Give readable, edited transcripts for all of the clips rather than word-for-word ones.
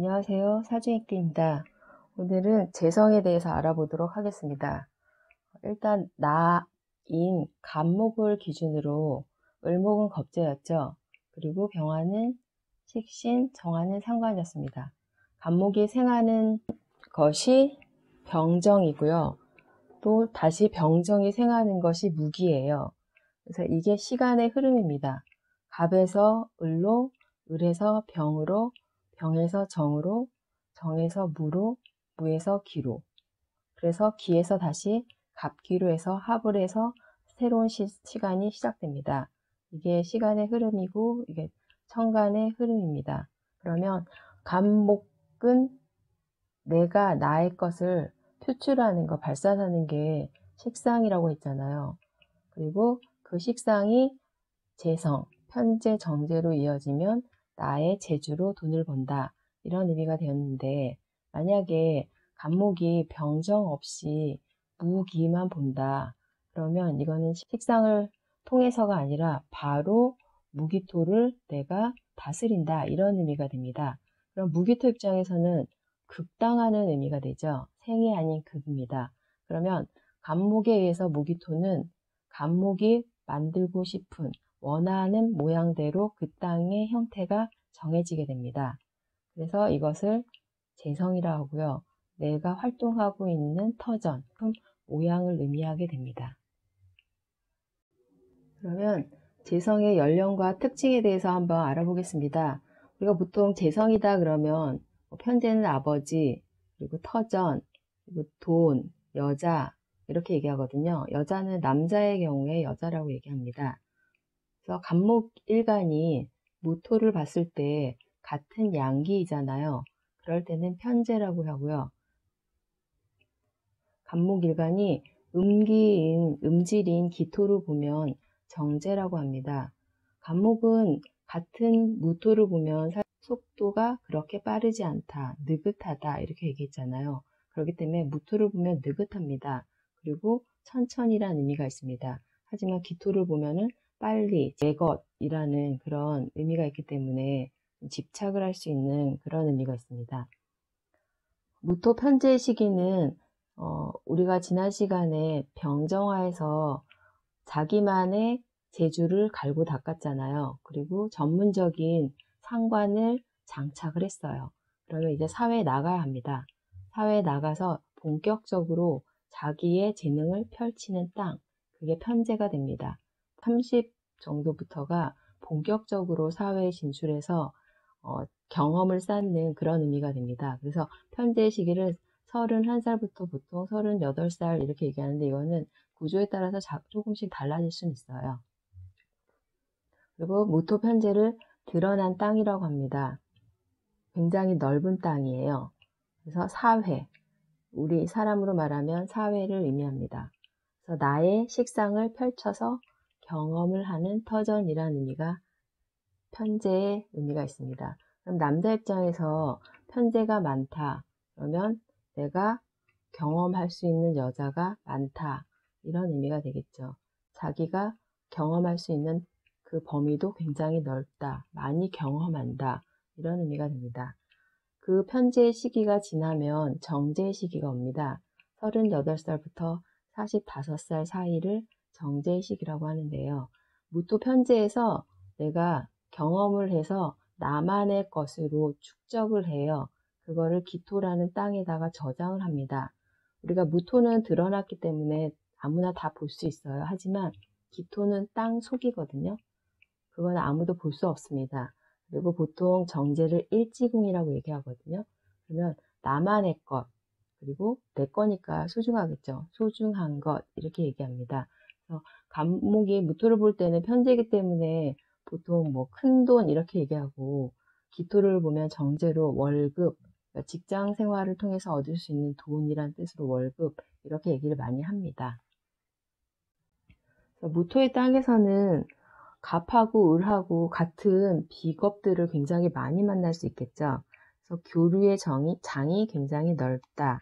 안녕하세요. 사주익기입니다. 오늘은 재성에 대해서 알아보도록 하겠습니다. 일단 나인 간목을 기준으로 을목은 겁재였죠. 그리고 병화는 식신, 정화는 상관이었습니다. 간목이 생하는 것이 병정이고요. 또 다시 병정이 생하는 것이 무기예요. 그래서 이게 시간의 흐름입니다. 갑에서 을로, 을에서 병으로, 병에서 정으로, 정에서 무로, 무에서 기로. 그래서 기에서 다시 갑기로 해서 합을 해서 새로운 시간이 시작됩니다. 이게 시간의 흐름이고 이게 천간의 흐름입니다. 그러면 간목은 내가 나의 것을 표출하는 거, 발산하는 게 식상이라고 했잖아요. 그리고 그 식상이 재성, 편재, 정재로 이어지면 나의 재주로 돈을 번다. 이런 의미가 되었는데 만약에 간목이 병정 없이 무기만 본다. 그러면 이거는 식상을 통해서가 아니라 바로 무기토를 내가 다스린다. 이런 의미가 됩니다. 그럼 무기토 입장에서는 극당하는 의미가 되죠. 생이 아닌 극입니다. 그러면 간목에 의해서 무기토는 간목이 만들고 싶은 원하는 모양대로 그 땅의 형태가 정해지게 됩니다. 그래서 이것을 재성이라고 하고요. 내가 활동하고 있는 터전, 모양을 의미하게 됩니다. 그러면 재성의 연령과 특징에 대해서 한번 알아보겠습니다. 우리가 보통 재성이다 그러면 편재는 아버지, 그리고 터전, 그리고 돈, 여자 이렇게 얘기하거든요. 여자는 남자의 경우에 여자라고 얘기합니다. 그래서 간목일간이 무토를 봤을 때 같은 양기이잖아요. 그럴 때는 편재라고 하고요. 간목일간이 음질인 기토를 보면 정재라고 합니다. 간목은 같은 무토를 보면 속도가 그렇게 빠르지 않다, 느긋하다 이렇게 얘기했잖아요. 그렇기 때문에 무토를 보면 느긋합니다. 그리고 천천히라는 의미가 있습니다. 하지만 기토를 보면은 빨리, 제것이라는 그런 의미가 있기 때문에 집착을 할 수 있는 그런 의미가 있습니다. 무토 편재 시기는 우리가 지난 시간에 병정화에서 자기만의 재주를 갈고 닦았잖아요. 그리고 전문적인 상관을 장착을 했어요. 그러면 이제 사회에 나가야 합니다. 사회에 나가서 본격적으로 자기의 재능을 펼치는 땅, 그게 편재가 됩니다. 30 정도부터가 본격적으로 사회에 진출해서 경험을 쌓는 그런 의미가 됩니다. 그래서 편재 시기를 31살부터 보통 38살 이렇게 얘기하는데 이거는 구조에 따라서 조금씩 달라질 수는 있어요. 그리고 무토 편재를 드러난 땅이라고 합니다. 굉장히 넓은 땅이에요. 그래서 사회, 우리 사람으로 말하면 사회를 의미합니다. 그래서 나의 식상을 펼쳐서 경험을 하는 터전이라는 의미가 편재의 의미가 있습니다. 그럼 남자 입장에서 편재가 많다. 그러면 내가 경험할 수 있는 여자가 많다. 이런 의미가 되겠죠. 자기가 경험할 수 있는 그 범위도 굉장히 넓다. 많이 경험한다. 이런 의미가 됩니다. 그 편재의 시기가 지나면 정재의 시기가 옵니다. 38살부터 45살 사이를 정재의 시기라고 하는데요. 무토 편재에서 내가 경험을 해서 나만의 것으로 축적을 해요. 그거를 기토라는 땅에다가 저장을 합니다. 우리가 무토는 드러났기 때문에 아무나 다 볼 수 있어요. 하지만 기토는 땅 속이거든요. 그건 아무도 볼 수 없습니다. 그리고 보통 정제를 일지궁이라고 얘기하거든요. 그러면 나만의 것, 그리고 내 거니까 소중하겠죠. 소중한 것 이렇게 얘기합니다. 그래서 간목이 무토를 볼 때는 편재이기 때문에 보통 뭐 큰돈 이렇게 얘기하고 기토를 보면 정제로 월급, 그러니까 직장 생활을 통해서 얻을 수 있는 돈이란 뜻으로 월급 이렇게 얘기를 많이 합니다. 무토의 땅에서는 갑하고 을하고 같은 비겁들을 굉장히 많이 만날 수 있겠죠. 그래서 교류의 장이 굉장히 넓다.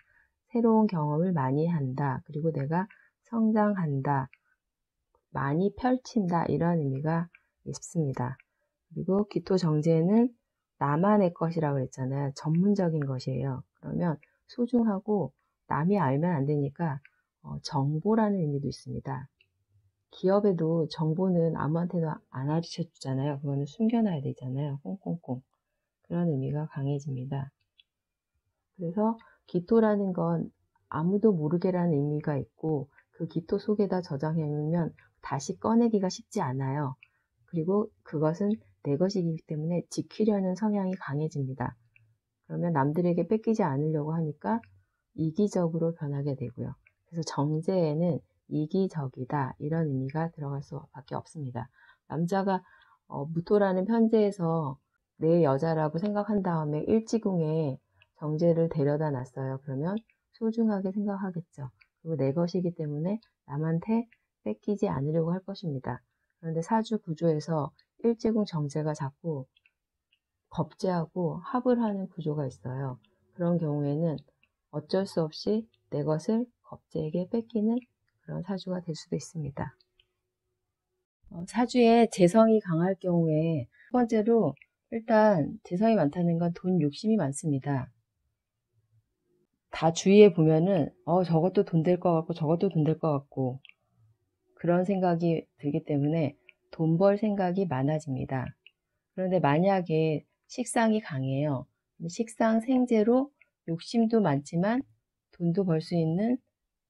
새로운 경험을 많이 한다. 그리고 내가 성장한다. 많이 펼친다. 이런 의미가 있습니다. 그리고 기토 정제는 나만의 것이라고 그랬잖아요. 전문적인 것이에요. 그러면 소중하고 남이 알면 안 되니까 정보라는 의미도 있습니다. 기업에도 정보는 아무한테나 안 가르쳐 주잖아요. 그거는 숨겨놔야 되잖아요. 꽁꽁꽁. 그런 의미가 강해집니다. 그래서 기토라는 건 아무도 모르게라는 의미가 있고 그 기토 속에다 저장해놓으면 다시 꺼내기가 쉽지 않아요. 그리고 그것은 내 것이기 때문에 지키려는 성향이 강해집니다. 그러면 남들에게 뺏기지 않으려고 하니까 이기적으로 변하게 되고요. 그래서 정제에는 이기적이다 이런 의미가 들어갈 수밖에 없습니다. 남자가 무토라는 편제에서 내 여자라고 생각한 다음에 일지궁에 정제를 데려다 놨어요. 그러면 소중하게 생각하겠죠. 그리고 내 것이기 때문에 남한테 뺏기지 않으려고 할 것입니다. 그런데 사주 구조에서 일지궁 정제가 자꾸 겁제하고 합을 하는 구조가 있어요. 그런 경우에는 어쩔 수 없이 내 것을 겁제에게 뺏기는 그런 사주가 될 수도 있습니다. 사주에 재성이 강할 경우에 첫 번째로 일단 재성이 많다는 건 돈 욕심이 많습니다. 다 주위에 보면은 저것도 돈 될 것 같고 저것도 돈 될 것 같고 그런 생각이 들기 때문에 돈 벌 생각이 많아집니다. 그런데 만약에 식상이 강해요. 식상 생재로 욕심도 많지만 돈도 벌 수 있는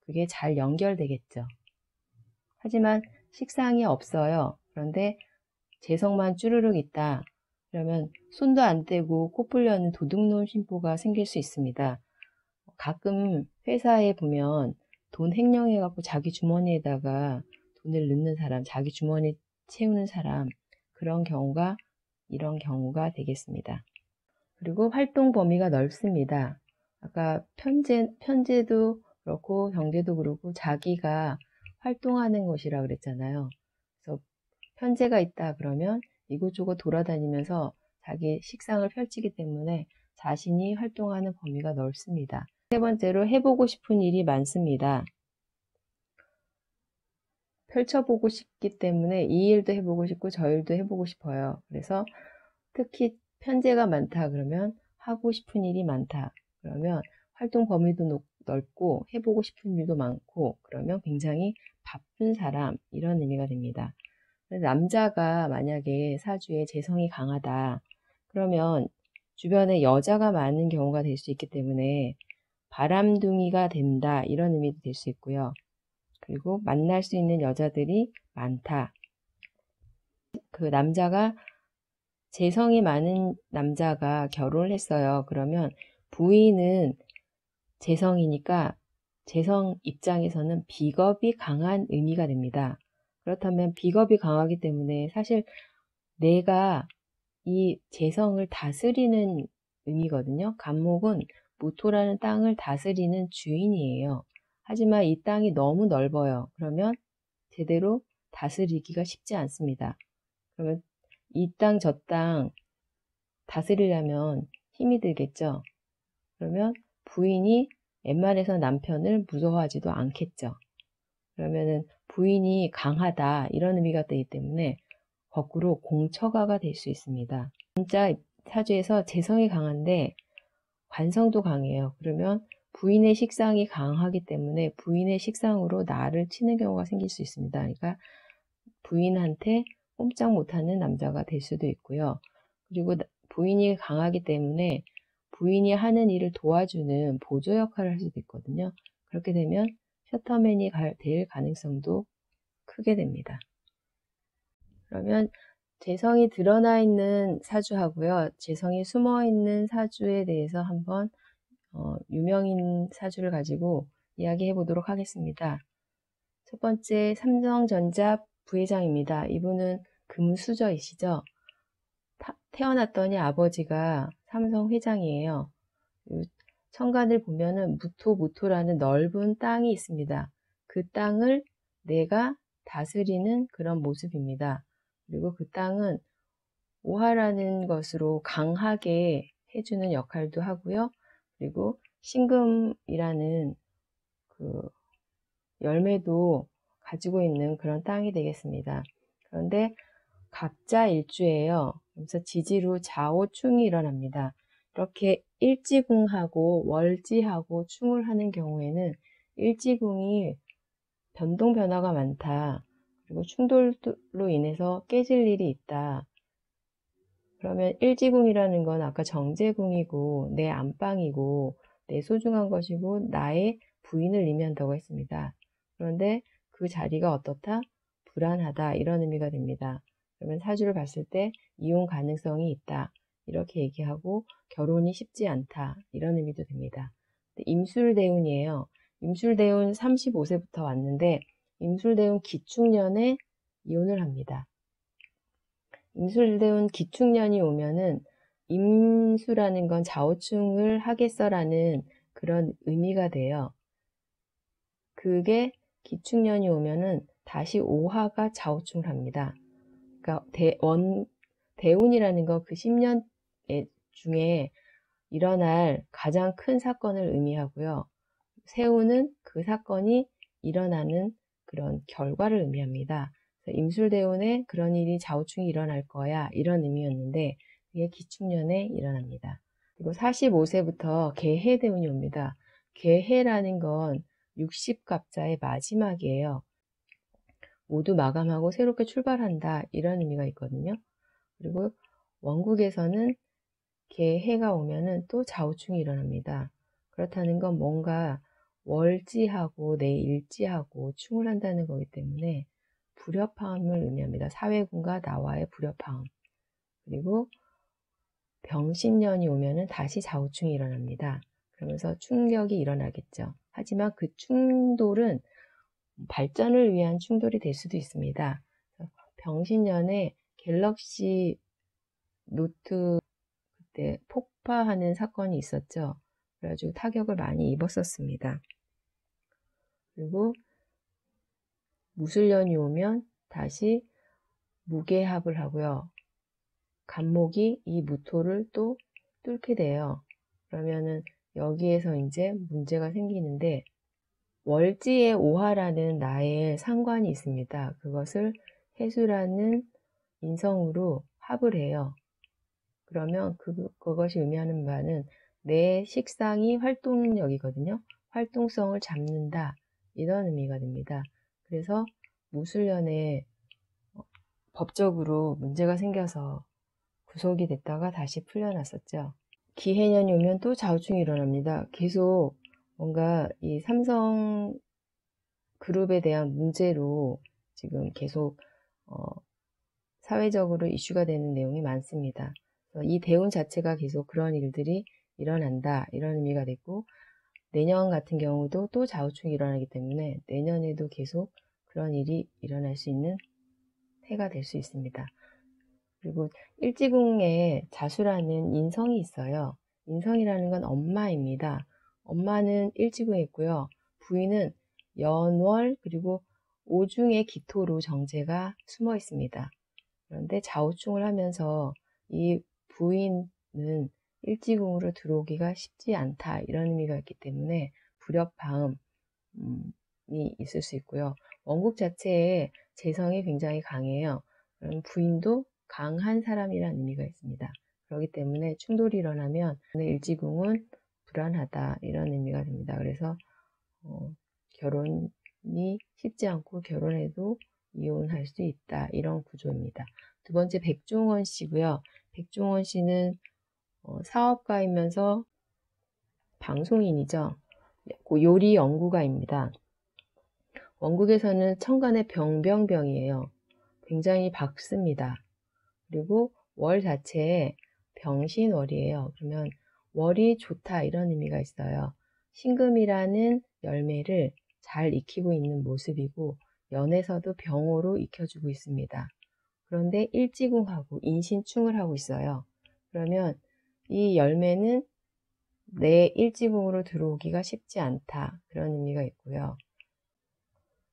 그게 잘 연결되겠죠. 하지만 식상이 없어요. 그런데 재성만 쭈르륵 있다. 그러면 손도 안 떼고 코 풀려는 도둑놈 심보가 생길 수 있습니다. 가끔 회사에 보면 돈 횡령해갖고 자기 주머니에다가 돈을 넣는 사람, 자기 주머니 채우는 사람, 이런 경우가 되겠습니다. 그리고 활동 범위가 넓습니다. 아까 편제도 그렇고 정제도 그렇고 자기가 활동하는 것이라 그랬잖아요. 그래서 편제가 있다 그러면 이곳저곳 돌아다니면서 자기 식상을 펼치기 때문에 자신이 활동하는 범위가 넓습니다. 세 번째로 해보고 싶은 일이 많습니다. 펼쳐보고 싶기 때문에 이 일도 해보고 싶고 저 일도 해보고 싶어요. 그래서 특히 편제가 많다 그러면 하고 싶은 일이 많다. 그러면 활동 범위도 넓고 해보고 싶은 일도 많고 그러면 굉장히 바쁜 사람 이런 의미가 됩니다. 남자가 만약에 사주에 재성이 강하다. 그러면 주변에 여자가 많은 경우가 될 수 있기 때문에 바람둥이가 된다 이런 의미도 될 수 있고요. 그리고 만날 수 있는 여자들이 많다. 그 남자가 재성이 많은 남자가 결혼을 했어요. 그러면 부인은 재성이니까 재성 입장에서는 비겁이 강한 의미가 됩니다. 그렇다면 비겁이 강하기 때문에 사실 내가 이 재성을 다스리는 의미거든요. 간목은 무토라는 땅을 다스리는 주인이에요. 하지만 이 땅이 너무 넓어요. 그러면 제대로 다스리기가 쉽지 않습니다. 그러면 이 땅 저 땅 다스리려면 힘이 들겠죠. 그러면 부인이 웬만해서 남편을 무서워하지도 않겠죠. 그러면은 부인이 강하다 이런 의미가 되기 때문에 거꾸로 공처가가 될 수 있습니다. 진짜 사주에서 재성이 강한데 관성도 강해요. 그러면 부인의 식상이 강하기 때문에 부인의 식상으로 나를 치는 경우가 생길 수 있습니다. 그러니까 부인한테 꼼짝 못하는 남자가 될 수도 있고요. 그리고 부인이 강하기 때문에 부인이 하는 일을 도와주는 보조 역할을 할 수도 있거든요. 그렇게 되면 셔터맨이 될 가능성도 크게 됩니다. 그러면 재성이 드러나 있는 사주하고요. 재성이 숨어 있는 사주에 대해서 한번 유명인 사주를 가지고 이야기해 보도록 하겠습니다. 첫 번째 삼성전자 부회장입니다. 이분은 금수저이시죠. 태어났더니 아버지가 삼성 회장이에요. 천간을 보면은 무토라는 넓은 땅이 있습니다. 그 땅을 내가 다스리는 그런 모습입니다. 그리고 그 땅은 오화라는 것으로 강하게 해주는 역할도 하고요. 그리고 신금이라는 그 열매도 가지고 있는 그런 땅이 되겠습니다. 그런데 갑자 일주예요. 그래서 지지로 좌오충이 일어납니다. 이렇게 일지궁하고 월지하고 충을 하는 경우에는 일지궁이 변동 변화가 많다. 그리고 충돌로 인해서 깨질 일이 있다. 그러면 일지궁이라는 건 아까 정제궁이고 내 안방이고 내 소중한 것이고 나의 부인을 의미한다고 했습니다. 그런데 그 자리가 어떻다? 불안하다 이런 의미가 됩니다. 그러면 사주를 봤을 때 이혼 가능성이 있다 이렇게 얘기하고 결혼이 쉽지 않다 이런 의미도 됩니다. 임술대운이에요. 임술대운 35세부터 왔는데 임술대운 기축년에 이혼을 합니다. 임술대운 기축년이 오면은 임수라는 건 좌우충을 하겠어라는 그런 의미가 돼요. 그게 기축년이 오면은 다시 오화가 좌우충을 합니다. 그러니까 대운이라는 거 그 10년 중에 일어날 가장 큰 사건을 의미하고요. 세운은 그 사건이 일어나는 그런 결과를 의미합니다. 임술대운에 그런 일이 좌우충이 일어날 거야 이런 의미였는데 그게 기축년에 일어납니다. 그리고 45세부터 개해대운이 옵니다. 개해라는 건 60갑자의 마지막이에요. 모두 마감하고 새롭게 출발한다 이런 의미가 있거든요. 그리고 원국에서는 개해가 오면은 또 좌우충이 일어납니다. 그렇다는 건 뭔가 월지하고 내 일지하고 충을 한다는 거기 때문에 불협화음을 의미합니다. 사회군과 나와의 불협화음. 그리고 병신년이 오면은 다시 좌우충이 일어납니다. 그러면서 충격이 일어나겠죠. 하지만 그 충돌은 발전을 위한 충돌이 될 수도 있습니다. 병신년에 갤럭시 노트 그때 폭파하는 사건이 있었죠. 그래가지고 타격을 많이 입었었습니다. 그리고 무술년이 오면 다시 무게합을 하고요. 간목이 이 무토를 또 뚫게 돼요. 그러면은 여기에서 이제 문제가 생기는데 월지의 오화라는 나의 상관이 있습니다. 그것을 해수라는 인성으로 합을 해요. 그러면 그것이 의미하는 바는 내 식상이 활동력이거든요. 활동성을 잡는다. 이런 의미가 됩니다. 그래서 무술년에 법적으로 문제가 생겨서 구속이 됐다가 다시 풀려났었죠. 기해년이 오면 또 좌우충이 일어납니다. 계속 뭔가 이 삼성 그룹에 대한 문제로 지금 계속 사회적으로 이슈가 되는 내용이 많습니다. 이 대운 자체가 계속 그런 일들이 일어난다 이런 의미가 됐고 내년 같은 경우도 또 좌우충이 일어나기 때문에 내년에도 계속 그런 일이 일어날 수 있는 해가 될 수 있습니다. 그리고 일지궁에 자수라는 인성이 있어요. 인성이라는 건 엄마입니다. 엄마는 일지궁에 있고요. 부인은 연월 그리고 오중의 기토로 정제가 숨어 있습니다. 그런데 좌우충을 하면서 이 부인은 일지궁으로 들어오기가 쉽지 않다 이런 의미가 있기 때문에 불협화음이 있을 수 있고요. 원국 자체에 재성이 굉장히 강해요. 그럼 부인도 강한 사람이라는 의미가 있습니다. 그렇기 때문에 충돌이 일어나면 일지궁은 불안하다 이런 의미가 됩니다. 그래서 결혼이 쉽지 않고 결혼해도 이혼할 수 있다 이런 구조입니다. 두 번째 백종원 씨고요. 백종원 씨는 사업가이면서 방송인이죠. 요리 연구가입니다. 원국에서는 천간의 병병병이에요. 굉장히 밝습니다. 그리고 월 자체에 병신월이에요. 그러면 월이 좋다 이런 의미가 있어요. 신금이라는 열매를 잘 익히고 있는 모습이고 연에서도 병호로 익혀주고 있습니다. 그런데 일지궁하고 인신충을 하고 있어요. 그러면 이 열매는 내 일지궁으로 들어오기가 쉽지 않다 그런 의미가 있고요.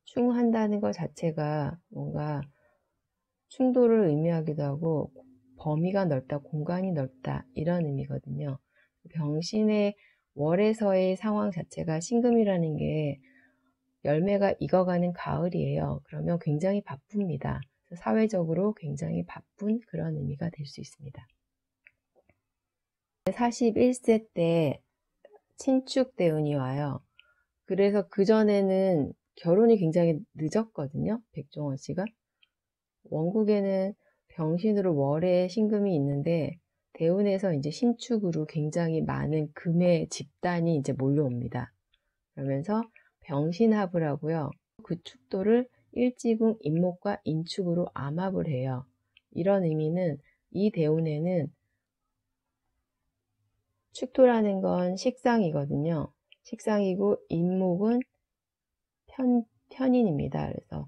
충한다는 것 자체가 뭔가 충돌을 의미하기도 하고 범위가 넓다, 공간이 넓다 이런 의미거든요. 병신의 월에서의 상황 자체가 신금이라는 게 열매가 익어가는 가을이에요. 그러면 굉장히 바쁩니다. 사회적으로 굉장히 바쁜 그런 의미가 될 수 있습니다. 41세 때 친축대운이 와요. 그래서 그전에는 결혼이 굉장히 늦었거든요. 백종원 씨가. 원국에는 병신으로 월에 신금이 있는데 대운에서 이제 신축으로 굉장히 많은 금의 집단이 이제 몰려옵니다. 그러면서 병신합을 하고요. 그 축도를 일지궁 임목과 인축으로 암합을 해요. 이런 의미는 이 대운에는 축토라는 건 식상이거든요. 식상이고 인목은 편인입니다. 그래서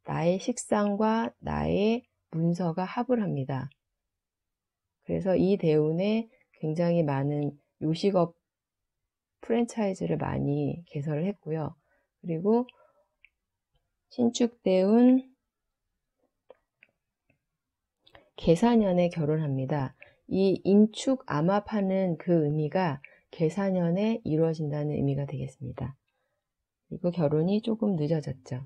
나의 식상과 나의 문서가 합을 합니다. 그래서 이 대운에 굉장히 많은 요식업 프랜차이즈를 많이 개설을 했고요. 그리고 신축대운 계사년에 결혼합니다. 이 인축 암합하는 그 의미가 계사년에 이루어진다는 의미가 되겠습니다. 그리고 결혼이 조금 늦어졌죠.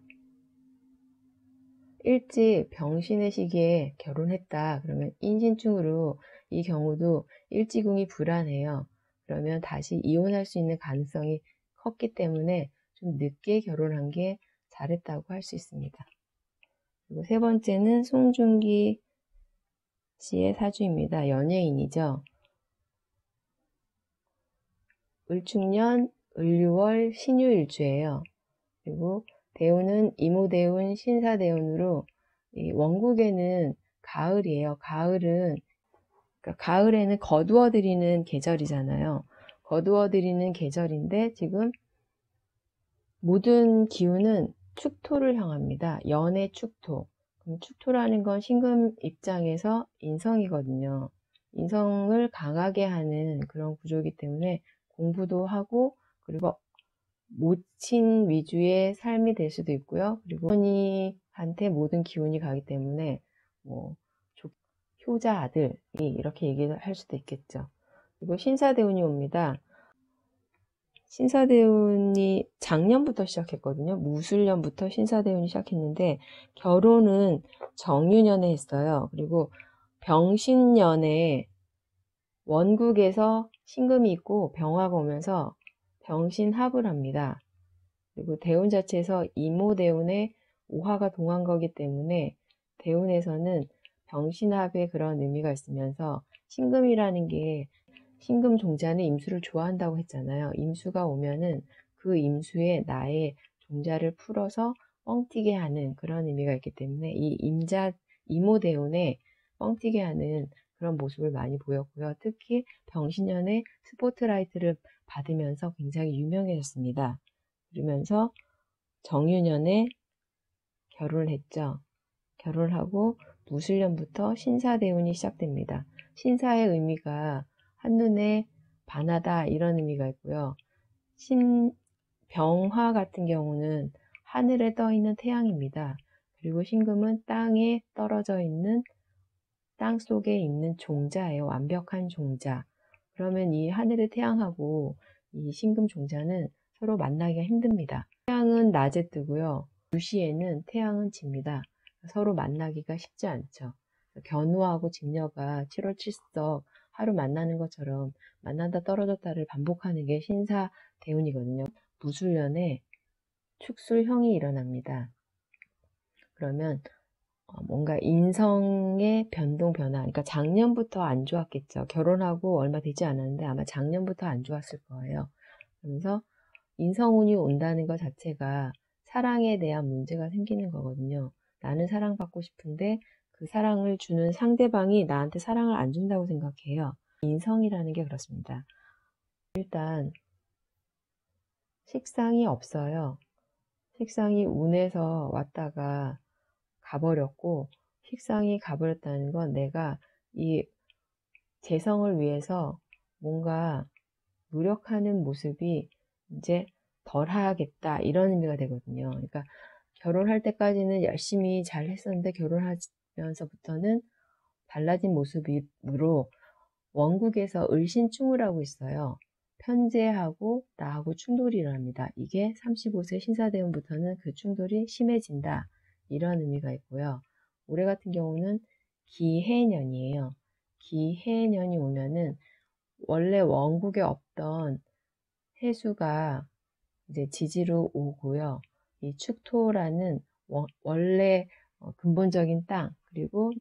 일찍 병신의 시기에 결혼했다. 그러면 인신충으로 이 경우도 일지궁이 불안해요. 그러면 다시 이혼할 수 있는 가능성이 컸기 때문에 좀 늦게 결혼한 게 잘했다고 할 수 있습니다. 그리고 세 번째는 송중기 씨의 사주입니다. 연예인이죠. 을축년, 을유월, 신유일주예요. 그리고 대운은 이모대운, 신사대운으로 원국에는 가을이에요. 가을에는 거두어들이는 계절이잖아요. 거두어들이는 계절인데 지금 모든 기운은 축토를 향합니다. 연의 축토. 그럼 축토라는 건 신금 입장에서 인성이거든요. 인성을 강하게 하는 그런 구조이기 때문에 공부도 하고 그리고 모친 위주의 삶이 될 수도 있고요. 그리고 어머니한테 모든 기운이 가기 때문에 뭐 효자 아들이 이렇게 얘기할 수도 있겠죠. 그리고 신사대운이 옵니다. 신사대운이 작년부터 시작했거든요. 무술년부터 신사대운이 시작했는데 결혼은 정유년에 했어요. 그리고 병신년에 원국에서 신금이 있고 병화가 오면서 병신합을 합니다. 그리고 대운 자체에서 이모대운에 오화가 동한 거기 때문에 대운에서는 병신합의 그런 의미가 있으면서 신금이라는 게 신금 종자는 임수를 좋아한다고 했잖아요. 임수가 오면은 그 임수에 나의 종자를 풀어서 뻥튀게 하는 그런 의미가 있기 때문에 이 이모대운에 뻥튀게 하는 그런 모습을 많이 보였고요. 특히 병신년에 스포트라이트를 받으면서 굉장히 유명해졌습니다. 그러면서 정유년에 결혼을 했죠. 결혼을 하고 무술년부터 신사대운이 시작됩니다. 신사의 의미가 한눈에 반하다 이런 의미가 있고요. 병화 같은 경우는 하늘에 떠 있는 태양입니다. 그리고 신금은 땅에 떨어져 있는 땅 속에 있는 종자예요. 완벽한 종자. 그러면 이 하늘의 태양하고 이 신금 종자는 서로 만나기가 힘듭니다. 태양은 낮에 뜨고요. 2시에는 태양은 집니다. 서로 만나기가 쉽지 않죠. 견우하고 직녀가 7월 7석 하루 만나는 것처럼 만난다 떨어졌다를 반복하는 게 신사대운이거든요. 무술년에 축술형이 일어납니다. 그러면 뭔가 인성의 변동, 변화. 그러니까 작년부터 안 좋았겠죠. 결혼하고 얼마 되지 않았는데 아마 작년부터 안 좋았을 거예요. 그래서 인성운이 온다는 것 자체가 사랑에 대한 문제가 생기는 거거든요. 나는 사랑받고 싶은데 그 사랑을 주는 상대방이 나한테 사랑을 안 준다고 생각해요. 인성이라는 게 그렇습니다. 일단 식상이 없어요. 식상이 운에서 왔다가 가버렸고 식상이 가버렸다는 건 내가 이 재성을 위해서 뭔가 노력하는 모습이 이제 덜 하겠다 이런 의미가 되거든요. 그러니까 결혼할 때까지는 열심히 잘 했었는데 결혼하면서부터는 달라진 모습으로 원국에서 을신충을 하고 있어요. 편재하고 나하고 충돌이 일어납니다. 이게 35세 신사대운부터는 그 충돌이 심해진다. 이런 의미가 있고요. 올해 같은 경우는 기해년이에요. 기해년이 오면은 원래 원국에 없던 해수가 이제 지지로 오고요. 이 축토라는 원래 근본적인 땅, 그리고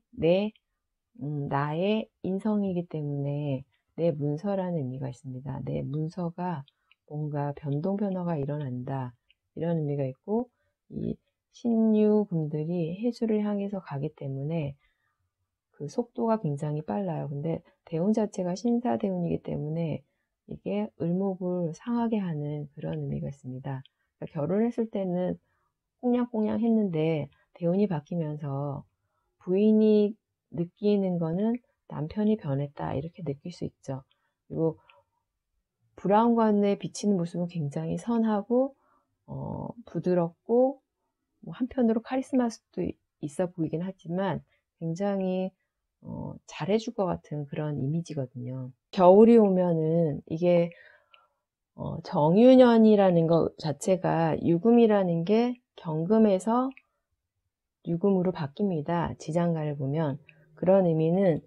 나의 인성이기 때문에 내 문서라는 의미가 있습니다. 내 문서가 뭔가 변화가 일어난다. 이런 의미가 있고, 이 신유금들이 해수를 향해서 가기 때문에 그 속도가 굉장히 빨라요. 근데 대운 자체가 신사대운이기 때문에 이게 을목을 상하게 하는 그런 의미가 있습니다. 그러니까 결혼했을 때는 꽁냥꽁냥 했는데 대운이 바뀌면서 부인이 느끼는 거는 남편이 변했다 이렇게 느낄 수 있죠. 그리고 브라운관에 비치는 모습은 굉장히 선하고 부드럽고 뭐 한편으로 카리스마도 있어 보이긴 하지만 굉장히 잘해줄 것 같은 그런 이미지거든요. 겨울이 오면은 이게 정유년이라는 것 자체가 유금이라는 게 경금에서 유금으로 바뀝니다. 지장간을 보면 그런 의미는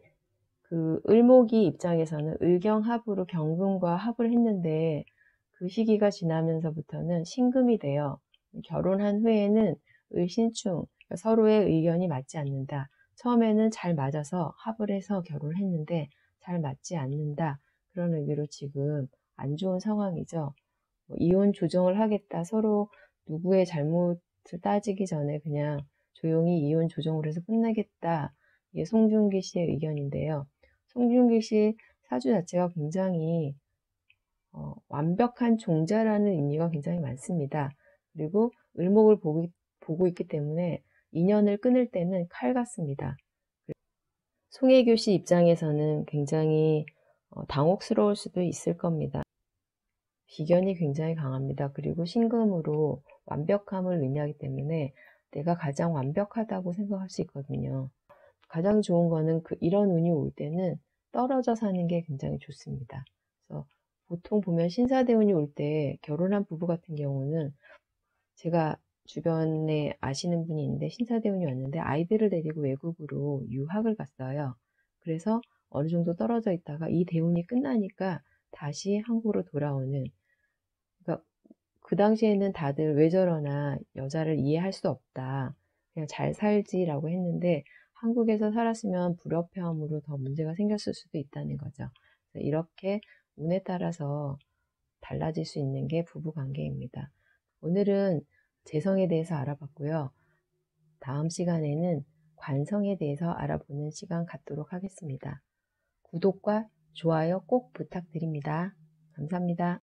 그 을목이 입장에서는 을경합으로 경금과 합을 했는데 그 시기가 지나면서부터는 신금이 돼요. 결혼한 후에는 을신충, 서로의 의견이 맞지 않는다. 처음에는 잘 맞아서 합을 해서 결혼을 했는데 잘 맞지 않는다. 그런 의미로 지금 안 좋은 상황이죠. 이혼 조정을 하겠다. 서로 누구의 잘못을 따지기 전에 그냥 조용히 이혼 조정을 해서 끝내겠다. 이게 송중기 씨의 의견인데요. 송중기 씨 사주 자체가 굉장히 완벽한 종자라는 의미가 굉장히 많습니다. 그리고 을목을 보고 있기 때문에 인연을 끊을 때는 칼 같습니다. 송혜교 씨 입장에서는 굉장히 당혹스러울 수도 있을 겁니다. 비견이 굉장히 강합니다. 그리고 신금으로 완벽함을 의미하기 때문에 내가 가장 완벽하다고 생각할 수 있거든요. 가장 좋은 거는 이런 운이 올 때는 떨어져 사는 게 굉장히 좋습니다. 그래서 보통 보면 신사대운이 올 때 결혼한 부부 같은 경우는 제가 주변에 아시는 분이 있는데 신사대운이 왔는데 아이들을 데리고 외국으로 유학을 갔어요. 그래서 어느 정도 떨어져 있다가 이 대운이 끝나니까 다시 한국으로 돌아오는, 그러니까 그 당시에는 다들 왜 저러나 여자를 이해할 수 없다. 그냥 잘 살지라고 했는데 한국에서 살았으면 불협화음으로 더 문제가 생겼을 수도 있다는 거죠. 이렇게 운에 따라서 달라질 수 있는 게 부부 관계입니다. 오늘은 재성에 대해서 알아봤고요. 다음 시간에는 관성에 대해서 알아보는 시간 갖도록 하겠습니다. 구독과 좋아요 꼭 부탁드립니다. 감사합니다.